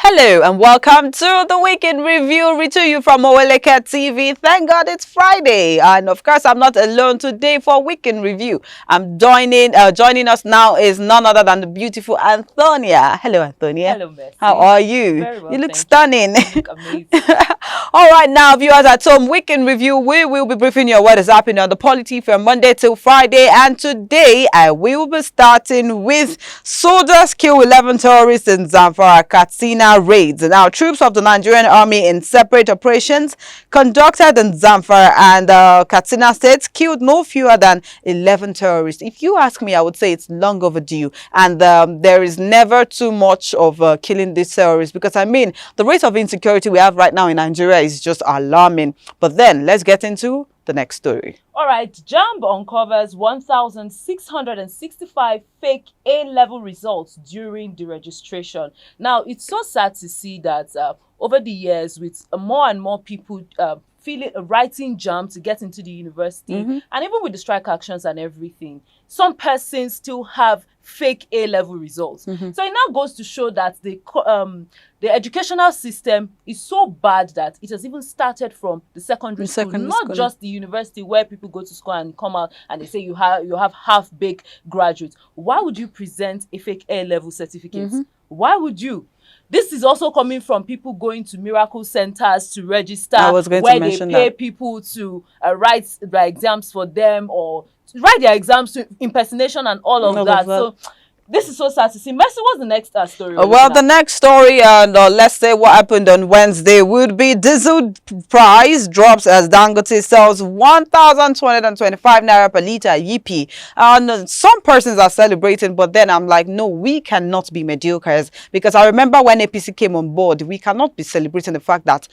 Hello and welcome to the Weekend Review, reaching you from Oweleke TV. Thank God it's Friday, and of course I'm not alone today for Weekend Review. I'm joining us now is none other than the beautiful Antonia. Hello, Antonia. Hello, Mercy. How are you? Very well, You look stunning. You look amazing. All right, now viewers at home, Weekend Review, we will be briefing you on what is happening on the polity from Monday till Friday, and today I will be starting with soldiers kill 11 terrorists in Zamfara and Katsina raids. Now, troops of the Nigerian army in separate operations conducted in Zamfara and Katsina states killed no fewer than 11 terrorists. If you ask me, I would say it's long overdue, and there is never too much of killing these terrorists, because I mean the rate of insecurity we have right now in Nigeria is just alarming. But then let's get into the next story. All right, JAMB uncovers 1,665 fake A-level results during the registration. Now, it's so sad to see that over the years, with more and more people writing JAMB to get into the university, and even with the strike actions and everything, some persons still have fake A-level results. So it now goes to show that the educational system is so bad that it has even started from the secondary school, not just the university where people go to school and come out and they say you have half-baked graduates. Why would you present a fake A-level certificate? Why would you? This is also coming from people going to miracle centers to register, where they pay people to write their exams for them, or write their exams to impersonation and all of that. So this is so sad to see. Mercy, what's the next story? Well, the next story, let's say what happened on Wednesday, would be diesel price drops as Dangote sells 1,225 naira per litre yippee. And some persons are celebrating, but then I'm like, no, we cannot be mediocres, because I remember when APC came on board, we cannot be celebrating the fact that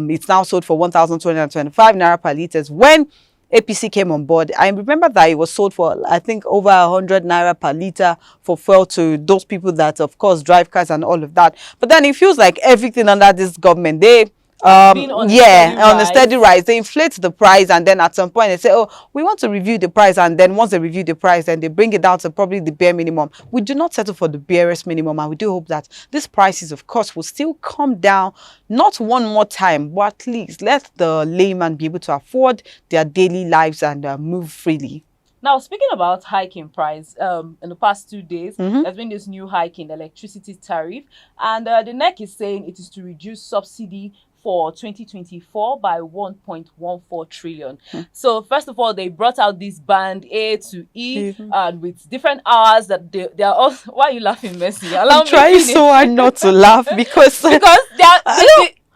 it's now sold for 1,225 naira per litre when APC came on board. I remember that it was sold for, I think, over 100 naira per litre for fuel to those people that, of course, drive cars and all of that. But then it feels like everything under this government, they on a steady rise. They inflate the price, and then at some point they say, oh, we want to review the price, and then once they review the price, then they bring it down to probably the bare minimum. We do not settle for the barest minimum, and we do hope that these prices, of course, will still come down, not one more time, but at least let the layman be able to afford their daily lives and move freely. Now, speaking about hiking price, in the past 2 days, there's been this new hike in electricity tariff, and the NEC is saying it is to reduce subsidy for 2024 by 1.14 trillion. So first of all, they brought out this band A to E, and with different hours that they are also. Why are you laughing, Mercy? I'm trying so hard not to laugh because they are.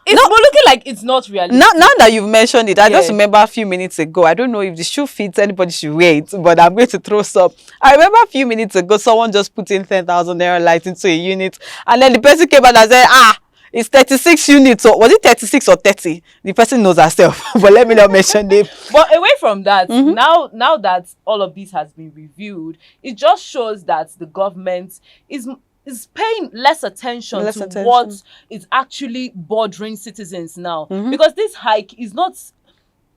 It's looking like it's not realistic. Now that you've mentioned it, I just remember a few minutes ago. I don't know if the shoe fits, anybody should wait, but I'm going to throw some. I remember a few minutes ago, someone just put in 10,000 naira light into a unit, and then the person came out and said, it's 36 units. So was it 36 or 30? The person knows herself, but let me not mention it. But away from that, now that all of this has been reviewed, it just shows that the government is paying less attention to what is actually bothering citizens now. Because this hike is not,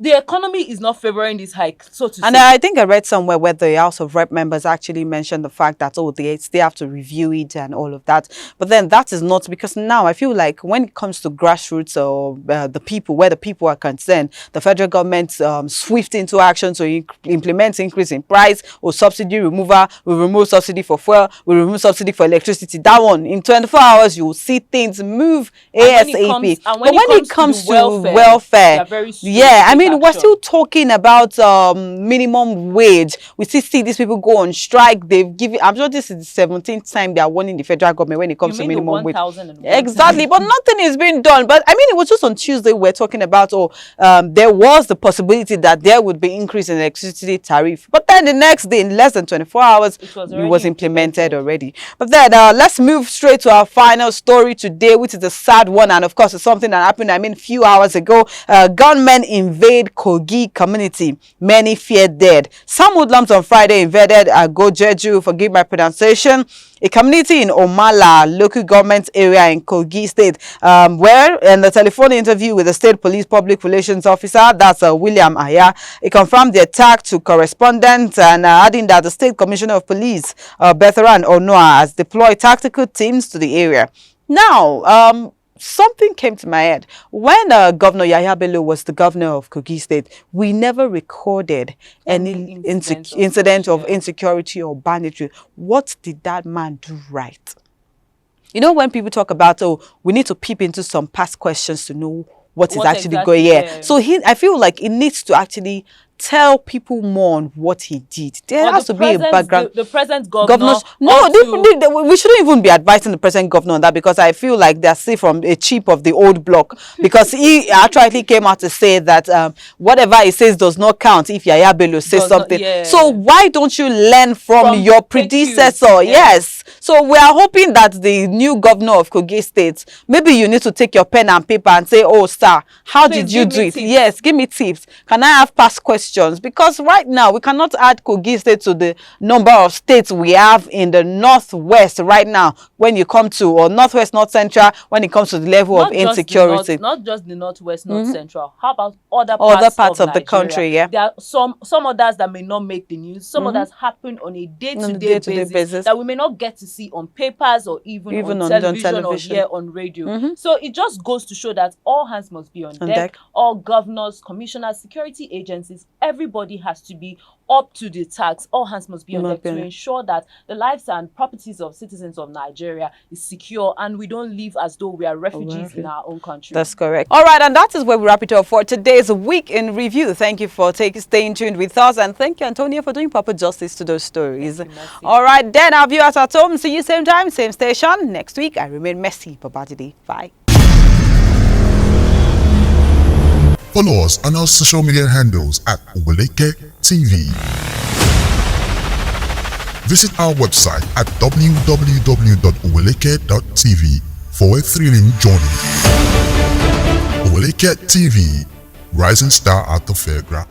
the economy is not favoring this hike, so to say. And I think I read somewhere where the House of Rep members actually mentioned the fact that, oh, they have to review it and all of that. But then that is not, because now I feel like when it comes to grassroots or the people, where the people are concerned, the federal government swift into action to implement increase in price or subsidy removal. We remove subsidy for fuel, we remove subsidy for electricity. That one, in 24 hours, you will see things move ASAP. But when it comes to welfare, I mean, we're still talking about minimum wage. We still see these people go on strike. They've given, I'm sure this is the 17th time they are warning the federal government when it comes to minimum wage. Exactly, but nothing is being done. But I mean, it was just on Tuesday we're talking about, there was the possibility that there would be increase in electricity tariff. But then the next day, in less than 24 hours, it was implemented already. But then let's move straight to our final story today, which is a sad one. And of course, it's something that happened, I mean, a few hours ago. Gunmen invade Kogi community. Many feared dead. Some hoodlums on Friday invaded Agojeju, forgive my pronunciation, a community in Omala, local government area in Kogi State, where in the telephone interview with the state police public relations officer, that's William Aya, he confirmed the attack to correspondents, and adding that the state commissioner of police, Veteran Onoa, has deployed tactical teams to the area. Now, something came to my head. When Governor Yahya Bello was the governor of Kogi State, we never recorded any incident of insecurity or banditry. What did that man do right? You know, when people talk about, oh, we need to peep into some past questions to know what is actually going on. Yeah. So I feel like it needs to actually tell people more on what he did. There has to be a background. The present governor. No, we shouldn't even be advising the present governor on that, because I feel like they're still from a chip of the old block. Because he actually came out to say that whatever he says does not count if Yahya Bello says something. So why don't you learn from your predecessor? Yes. So we are hoping that the new governor of Kogi State, maybe you need to take your pen and paper and say, oh, sir, how did you do it? Yes, give me tips. Can I have past questions? Because right now we cannot add Kogi State to the number of states we have in the northwest right now when you come to, or northwest, north central, when it comes to the level of insecurity. Not just the northwest, north central. How about other parts of the country? Yeah, there are some others that may not make the news. Some others happen on a day-to-day basis that we may not get to see on papers or even on television or hear on radio. So it just goes to show that all hands must be on deck. All governors, commissioners, security agencies, everybody has to be up to the task. All hands must be on deck to ensure that the lives and properties of citizens of Nigeria is secure, and we don't live as though we are refugees in our own country. That's correct. All right, and that is where we wrap it up for today's Week in Review. Thank you for staying tuned with us, and thank you, Antonia, for doing proper justice to those stories. All right, then, our viewers at home, see you same time, same station next week. I remain Messi Babajide. Bye. Follow us on our social media handles at OwelekeTV. Visit our website at www.oweleke.tv for a thrilling journey. Oweleke TV, rising star at the fairground.